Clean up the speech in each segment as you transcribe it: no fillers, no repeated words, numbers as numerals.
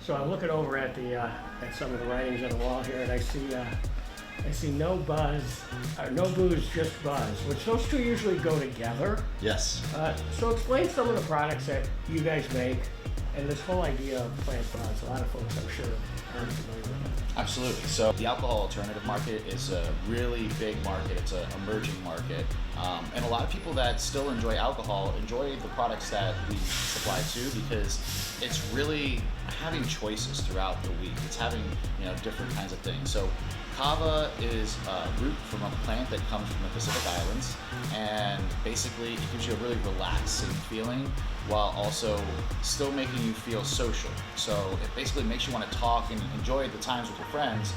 So I'm looking over at the at some of the writings on the wall here, and I see no buzz, or no booze, just buzz, which those two usually go together. Yes. So explain some of the products that you guys make, and this whole idea of plant buzz. A lot of folks, I'm sure, aren't familiar with it. Absolutely. So the alcohol alternative market is a really big market. It's an emerging market. And a lot of people that still enjoy alcohol enjoy the products that we supply to, because it's really having choices throughout the week. It's having, different kinds of things. So kava is a root from a plant that comes from the Pacific Islands, and basically it gives you a really relaxing feeling while also still making you feel social. So it basically makes you want to talk and enjoy the times with your friends,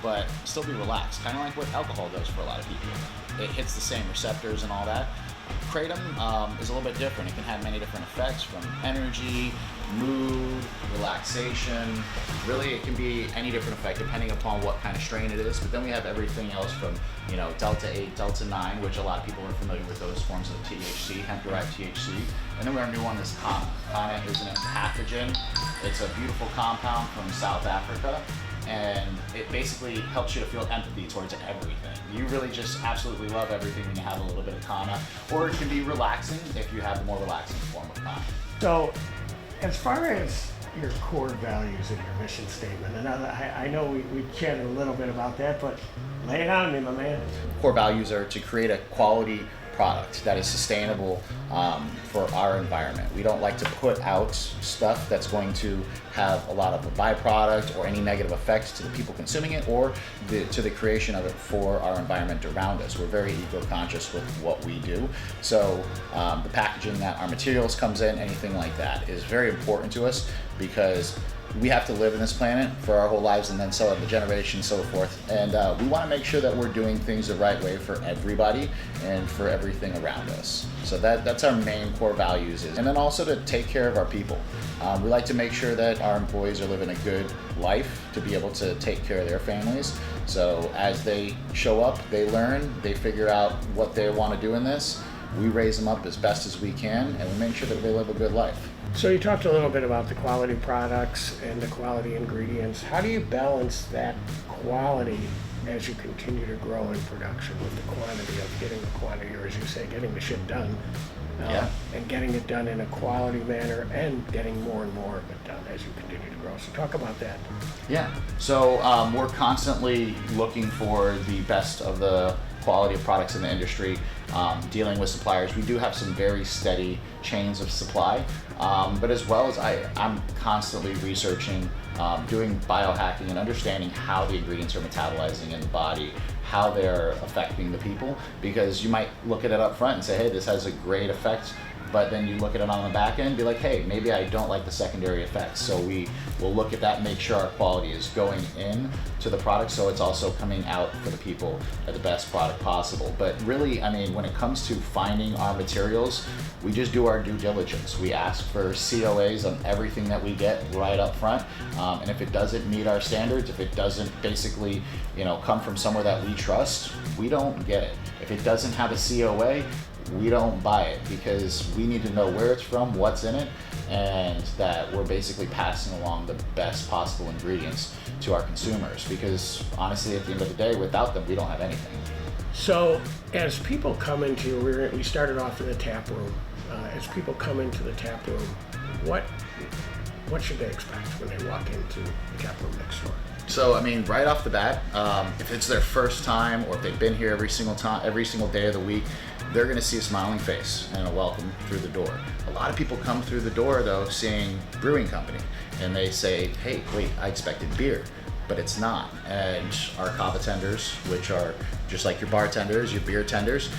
but still be relaxed, kind of like what alcohol does for a lot of people. It hits the same receptors and all that. Kratom is a little bit different. It can have many different effects, from energy, mood, relaxation. Really, it can be any different effect depending upon what kind of strain it is. But then we have everything else from, Delta 8, Delta 9, which a lot of people are familiar with those forms of THC, hemp-derived THC. And then we have a new one, this Kana. Kana is an pathogen. It's a beautiful compound from South Africa, and it basically helps you to feel empathy towards everything. You really just absolutely love everything when you have a little bit of Kana, or it can be relaxing if you have the more relaxing form of Kana. So, as far as your core values and your mission statement, and I know we chatted a little bit about that, but lay it on me, my man. Core values are to create a quality product that is sustainable for our environment. We don't like to put out stuff that's going to have a lot of a byproduct or any negative effects to the people consuming it, or to the creation of it for our environment around us. We're very eco-conscious with what we do. So the packaging that our materials comes in, anything like that, is very important to us, because we have to live in this planet for our whole lives, and then so have the generations, so forth. And we want to make sure that we're doing things the right way for everybody and for everything around us. So that's our main core values. And then also to take care of our people. We like to make sure that our employees are living a good life to be able to take care of their families. So as they show up, they learn, they figure out what they want to do in this. We raise them up as best as we can, and we make sure that they live a good life. So you talked a little bit about the quality products and the quality ingredients. How do you balance that quality as you continue to grow in production with the quantity of getting the quantity, or as you say, getting the shit done, and getting it done in a quality manner, and getting more and more of it done as you continue to grow? So talk about that. Yeah, so we're constantly looking for the best of the quality of products in the industry, dealing with suppliers. We do have some very steady chains of supply, but as well as I'm constantly researching, doing biohacking and understanding how the ingredients are metabolizing in the body, how they're affecting the people, because you might look at it up front and say, hey, this has a great effect, but then you look at it on the back end and be like, hey, maybe I don't like the secondary effects. So we will look at that and make sure our quality is going in to the product, so it's also coming out for the people at the best product possible. But really, when it comes to finding our materials, we just do our due diligence. We ask for COAs on everything that we get right up front. And if it doesn't meet our standards, if it doesn't basically, come from somewhere that we trust, we don't get it. If it doesn't have a COA, we don't buy it, because we need to know where it's from, what's in it, and that we're basically passing along the best possible ingredients to our consumers, because honestly, at the end of the day, without them, we don't have anything. So as people come into, we started off in the tap room. As people come into the tap room, what should they expect when they walk into the tap room next door? So, right off the bat, if it's their first time, or if they've been here every single day of the week, they're going to see a smiling face and a welcome through the door. A lot of people come through the door, though, seeing brewing company, and they say, hey, wait, I expected beer, but it's not. And our kava tenders, which are just like your bartenders, your beer tenders,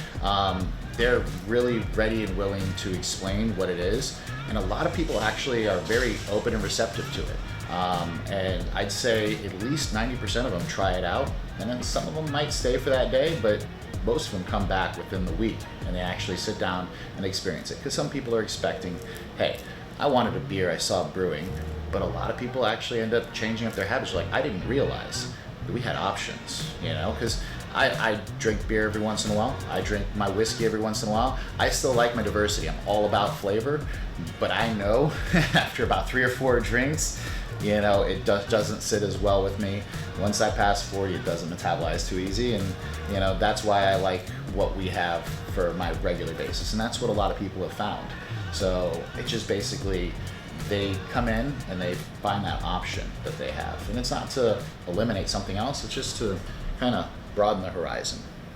they're really ready and willing to explain what it is. And a lot of people actually are very open and receptive to it. And I'd say at least 90% of them try it out, and then some of them might stay for that day, but most of them come back within the week and they actually sit down and experience it. Because some people are expecting, hey, I wanted a beer, I saw brewing, but a lot of people actually end up changing up their habits. Like, I didn't realize that we had options, because I drink beer every once in a while. I drink my whiskey every once in a while. I still like my diversity. I'm all about flavor, but I know after about 3 or 4 drinks you know, it doesn't sit as well with me. Once I pass 40, it doesn't metabolize too easy, and you know, that's why I like what we have for my regular basis, and that's what a lot of people have found. So it just basically, they come in and they find that option that they have, and it's not to eliminate something else, it's just to kind of broaden the horizon.